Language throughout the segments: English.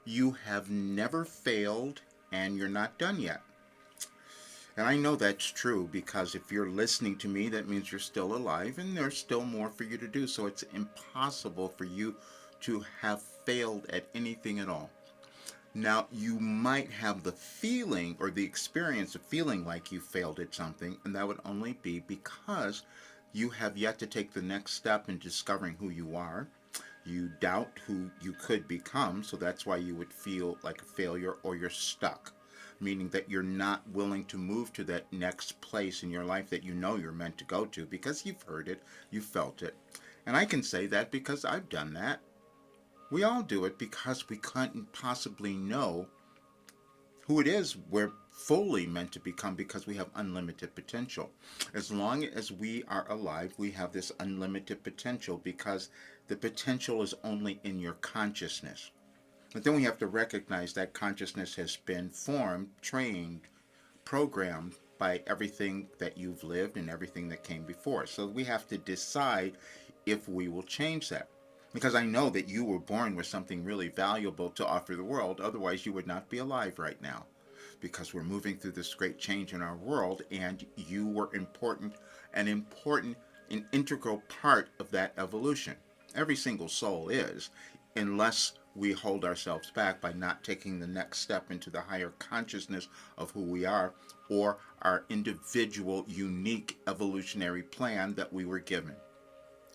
You have never failed and you're not done yet. And I know that's true because if you're listening to me, that means you're still alive and there's still more for you to do. So it's impossible for you to have failed at anything at all. Now, you might have the feeling or the experience of feeling like you failed at something, and that would only be because you have yet to take the next step in discovering who you are. You doubt who you could become, so that's why you would feel like a failure or you're stuck, meaning that you're not willing to move to that next place in your life that you know you're meant to go to because you've heard it, you felt it. And I can say that because I've done that. We all do it because we couldn't possibly know who it is we're fully meant to become because we have unlimited potential. As long as we are alive, we have this unlimited potential because the potential is only in your consciousness. But then we have to recognize that consciousness has been formed, trained, programmed by everything that you've lived and everything that came before. So we have to decide if we will change that. Because I know that you were born with something really valuable to offer the world, otherwise, you would not be alive right now. Because we're moving through this great change in our world, and you were an integral part of that evolution. Every single soul is, unless we hold ourselves back by not taking the next step into the higher consciousness of who we are or our individual, unique evolutionary plan that we were given.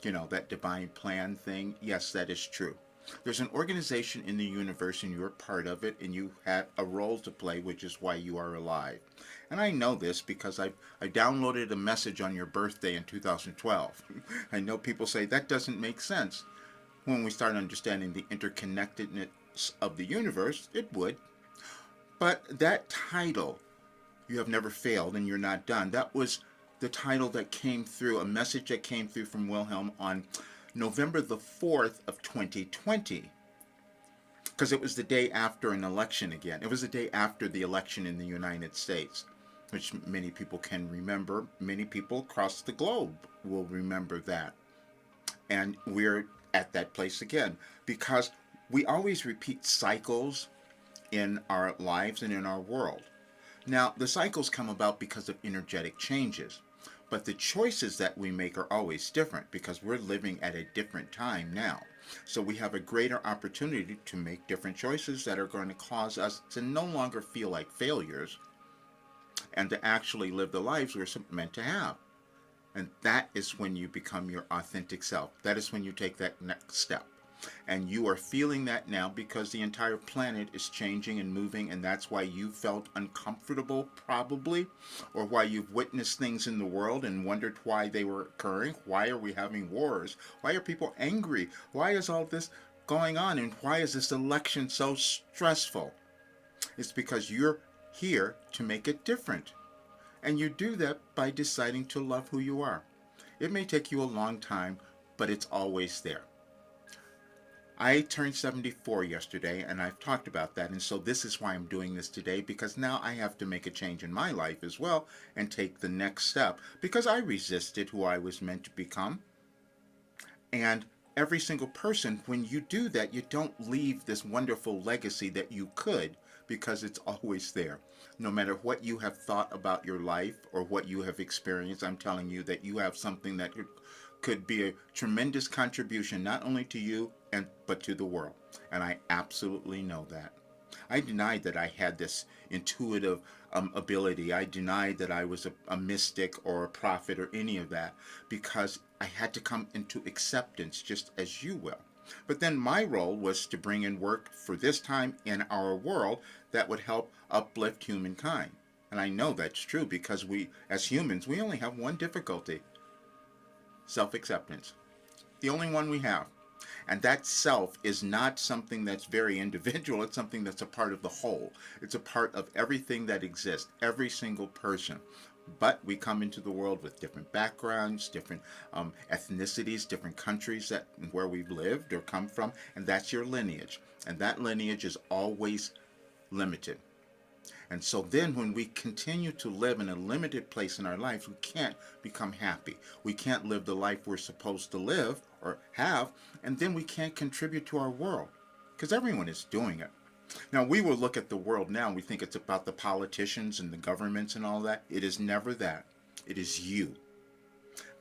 You know, that divine plan thing, yes, that is true. There's an organization in the universe and you're part of it and you have a role to play, which is why you are alive. And I know this because I downloaded a message on your birthday in 2012. I know people say that doesn't make sense. When we start understanding the interconnectedness of the universe, it would. But that title, You Have Never Failed and You're Not Done, that was the title that came through, a message that came through from Wilhelm on November the 4th of 2020. Because it was the day after an election again. It was the day after the election in the United States, which many people can remember. Many people across the globe will remember that. And we're at that place again because we always repeat cycles in our lives and in our world. Now, the cycles come about because of energetic changes. But the choices that we make are always different because we're living at a different time now. So we have a greater opportunity to make different choices that are going to cause us to no longer feel like failures and to actually live the lives we're meant to have. And that is when you become your authentic self. That is when you take that next step. And you are feeling that now because the entire planet is changing and moving, and that's why you felt uncomfortable, probably, or why you've witnessed things in the world and wondered why they were occurring. Why are we having wars? Why are people angry? Why is all this going on? And why is this election so stressful? It's because you're here to make it different. And you do that by deciding to love who you are. It may take you a long time, but it's always there. I turned 74 yesterday, and I've talked about that, and so this is why I'm doing this today, because now I have to make a change in my life as well and take the next step, because I resisted who I was meant to become. And every single person, when you do that, you don't leave this wonderful legacy that you could, because it's always there. No matter what you have thought about your life or what you have experienced, I'm telling you that you have something that could be a tremendous contribution not only to you but to the world. And I absolutely know that. I denied that I had this intuitive ability. I denied that I was a mystic or a prophet or any of that because I had to come into acceptance just as you will. But then my role was to bring in work for this time in our world that would help uplift humankind. And I know that's true because we, as humans, we only have one difficulty: self-acceptance. The only one we have. And that self is not something that's very individual. It's something that's a part of the whole. It's a part of everything that exists, every single person. But we come into the world with different backgrounds, different ethnicities, different countries where we've lived or come from, and that's your lineage. And that lineage is always limited. And so then when we continue to live in a limited place in our lives, we can't become happy. We can't live the life we're supposed to live or have, and then we can't contribute to our world because everyone is doing it. Now, we will look at the world now and we think it's about the politicians and the governments and all that. It is never that. It is you.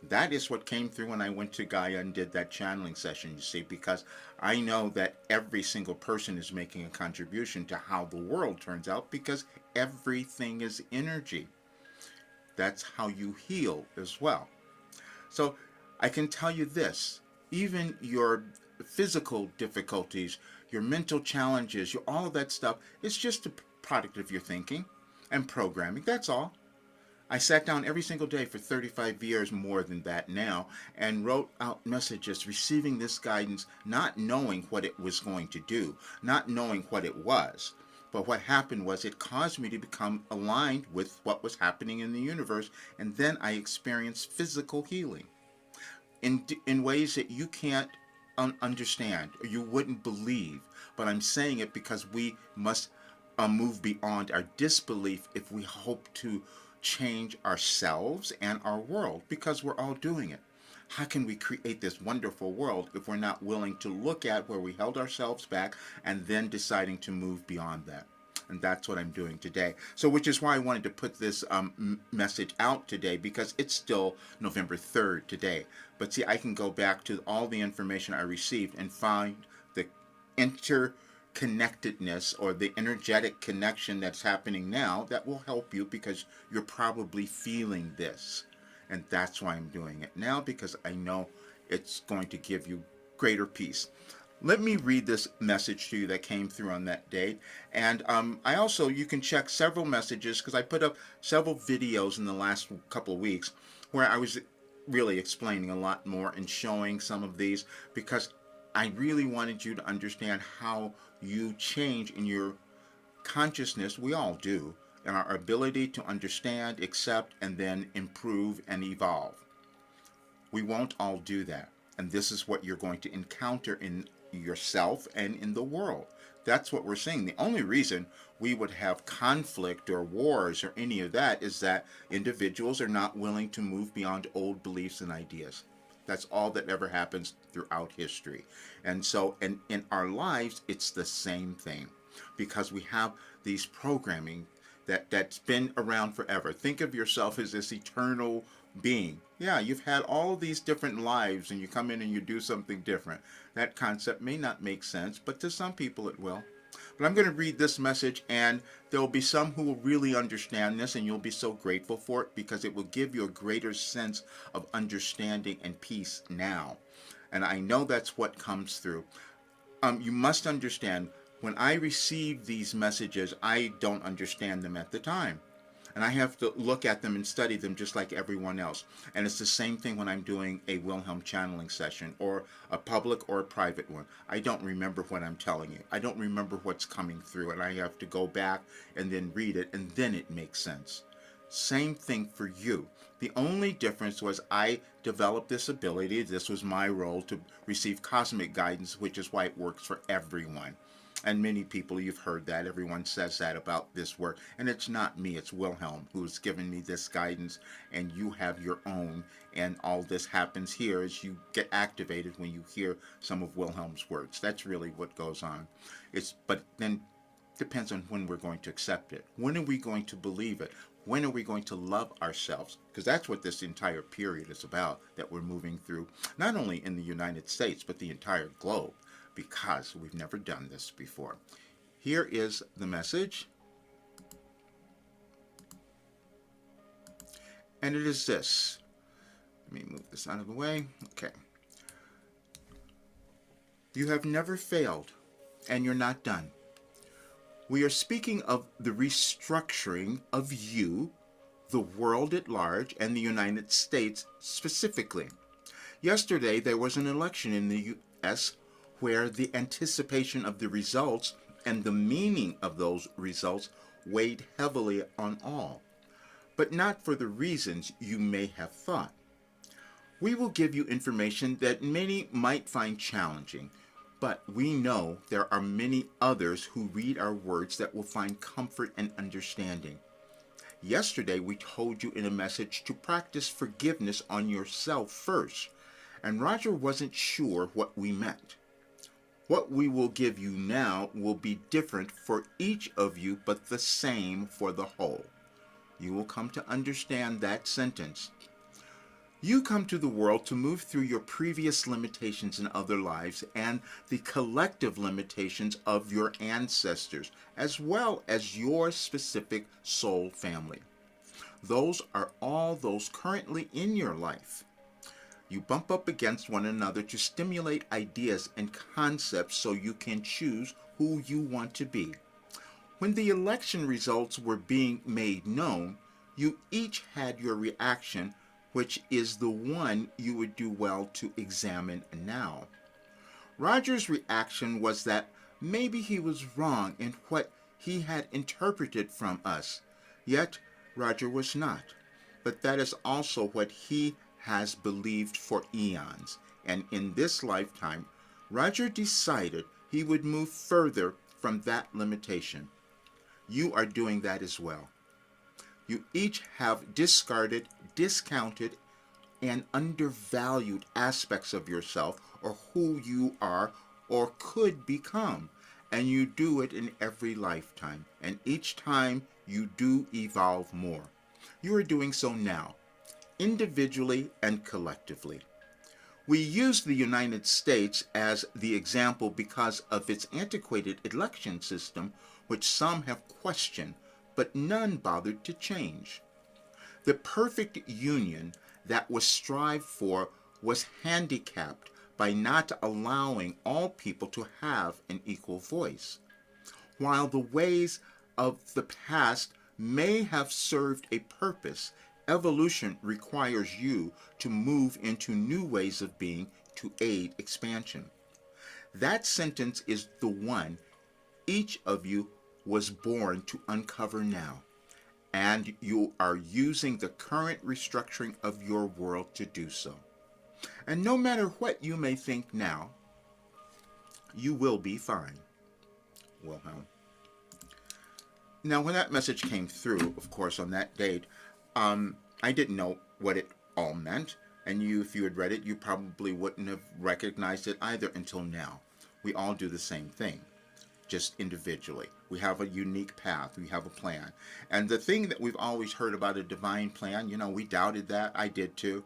That is what came through when I went to Gaia and did that channeling session, you see, because I know that every single person is making a contribution to how the world turns out, because everything is energy. That's how you heal as well. So I can tell you this, even your physical difficulties, your mental challenges, all of that stuff, it's just a product of your thinking and programming. That's all. I sat down every single day for 35 years, more than that now, and wrote out messages, receiving this guidance, not knowing what it was going to do, not knowing what it was. But what happened was it caused me to become aligned with what was happening in the universe, and then I experienced physical healing in ways that you can't understand or you wouldn't believe. But I'm saying it because we must move beyond our disbelief if we hope to change ourselves and our world, because we're all doing it. How can we create this wonderful world if we're not willing to look at where we held ourselves back and then deciding to move beyond that? And that's what I'm doing today. So, which is why I wanted to put this message out today, because it's still November 3rd today. But see, I can go back to all the information I received and find the interconnectedness or the energetic connection that's happening now that will help you, because you're probably feeling this. And that's why I'm doing it now, because I know it's going to give you greater peace. Let me read this message to you that came through on that date. And I also, you can check several messages, because I put up several videos in the last couple of weeks where I was really explaining a lot more and showing some of these, because I really wanted you to understand how you change in your consciousness. We all do. And our ability to understand, accept, and then improve and evolve. We won't all do that. And this is what you're going to encounter in yourself and in the world. That's what we're seeing. The only reason we would have conflict or wars or any of that is that individuals are not willing to move beyond old beliefs and ideas. That's all that ever happens throughout history. And so in our lives, it's the same thing, because we have these programming that's been around forever. Think of yourself as this eternal being. Yeah, you've had all these different lives, and you come in and you do something different. That concept may not make sense, but to some people it will. But I'm going to read this message, and there will be some who will really understand this, and you'll be so grateful for it, because it will give you a greater sense of understanding and peace now. And I know that's what comes through. You must understand, when I receive these messages, I don't understand them at the time. And I have to look at them and study them just like everyone else. And it's the same thing when I'm doing a Wilhelm channeling session, or a public or a private one. I don't remember what I'm telling you. I don't remember what's coming through, and I have to go back and then read it, and then it makes sense. Same thing for you. The only difference was I developed this ability. This was my role, to receive cosmic guidance, which is why it works for everyone. And many people, you've heard that, everyone says that about this work. And it's not me, it's Wilhelm who's given me this guidance, and you have your own. And all this happens here as you get activated when you hear some of Wilhelm's words. That's really what goes on. But then depends on when we're going to accept it. When are we going to believe it? When are we going to love ourselves? Because that's what this entire period is about, that we're moving through, not only in the United States, but the entire globe, because we've never done this before. Here is the message. And it is this. Let me move this out of the way. Okay. You have never failed, and you're not done. We are speaking of the restructuring of you, the world at large, and the United States specifically. Yesterday, there was an election in the U.S. where the anticipation of the results and the meaning of those results weighed heavily on all, but not for the reasons you may have thought. We will give you information that many might find challenging, but we know there are many others who read our words that will find comfort and understanding. Yesterday, we told you in a message to practice forgiveness on yourself first, and Roger wasn't sure what we meant. What we will give you now will be different for each of you, but the same for the whole. You will come to understand that sentence. You come to the world to move through your previous limitations in other lives and the collective limitations of your ancestors, as well as your specific soul family. Those are all those currently in your life. You bump up against one another to stimulate ideas and concepts so you can choose who you want to be. When the election results were being made known, you each had your reaction, which is the one you would do well to examine now. Roger's reaction was that maybe he was wrong in what he had interpreted from us. Yet, Roger was not. But that is also what he has believed for eons. And in this lifetime, Roger decided he would move further from that limitation. You are doing that as well. You each have discarded, discounted, and undervalued aspects of yourself or who you are or could become. And you do it in every lifetime. And each time you do evolve more. You are doing so now, individually and collectively. We use the United States as the example because of its antiquated election system, which some have questioned, but none bothered to change. The perfect union that was strived for was handicapped by not allowing all people to have an equal voice. While the ways of the past may have served a purpose, evolution requires you to move into new ways of being to aid expansion. That sentence is the one each of you was born to uncover now, and you are using the current restructuring of your world to do so. And no matter what you may think now, you will be fine. Wilhelm. Now, when that message came through, of course, on that date, I didn't know what it all meant. And you, if you had read it, you probably wouldn't have recognized it either until now. We all do the same thing, just individually. We have a unique path. We have a plan. And the thing that we've always heard about a divine plan, we doubted that. I did too.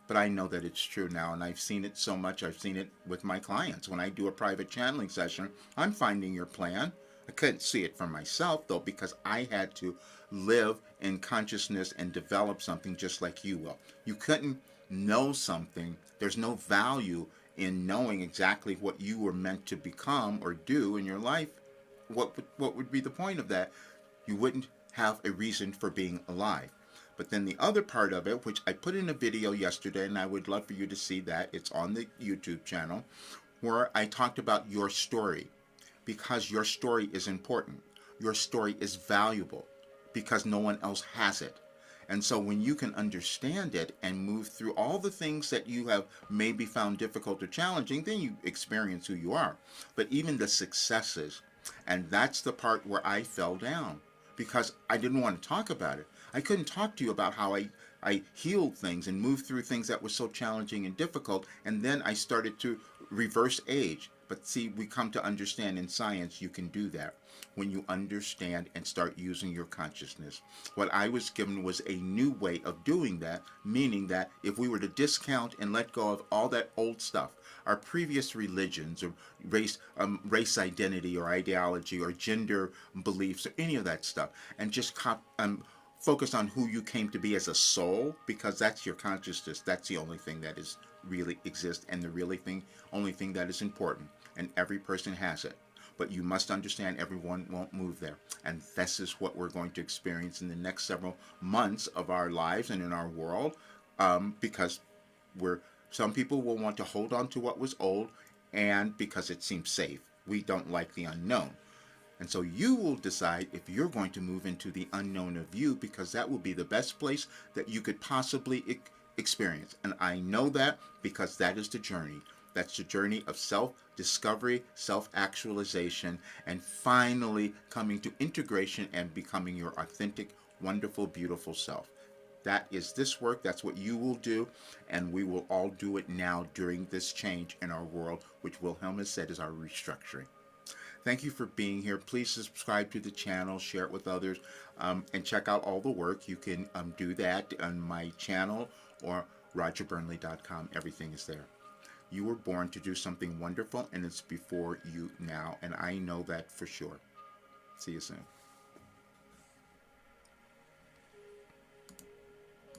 But I know that it's true now, and I've seen it so much. I've seen it with my clients. When I do a private channeling session, I'm finding your plan. I couldn't see it for myself, though, because I had to live in consciousness and develop something just like you will. You couldn't know something. There's no value in knowing exactly what you were meant to become or do in your life. What would be the point of that? You wouldn't have a reason for being alive. But then the other part of it, which I put in a video yesterday, and I would love for you to see that. It's on the YouTube channel, where I talked about your story. Because your story is important. Your story is valuable because no one else has it. And so when you can understand it and move through all the things that you have maybe found difficult or challenging, then you experience who you are. But even the successes, and that's the part where I fell down because I didn't want to talk about it. I couldn't talk to you about how I healed things and moved through things that were so challenging and difficult, and then I started to reverse age. But see, we come to understand in science you can do that when you understand and start using your consciousness. What I was given was a new way of doing that, meaning that if we were to discount and let go of all that old stuff, our previous religions or race identity or ideology or gender beliefs or any of that stuff, and just focus on who you came to be as a soul, because that's your consciousness. That's the only thing that is really exists and the only thing that is important. And every person has it. But you must understand everyone won't move there. And this is what we're going to experience in the next several months of our lives and in our world, because some people will want to hold on to what was old, and because it seems safe. We don't like the unknown. And so you will decide if you're going to move into the unknown of you, because that will be the best place that you could possibly experience. And I know that because that is the journey. That's the journey of self-discovery, self-actualization, and finally coming to integration and becoming your authentic, wonderful, beautiful self. That is this work. That's what you will do. And we will all do it now during this change in our world, which Wilhelm has said is our restructuring. Thank you for being here. Please subscribe to the channel, share it with others, and check out all the work. You can do that on my channel or rogerburnley.com. Everything is there. You were born to do something wonderful, and it's before you now, and I know that for sure. See you soon.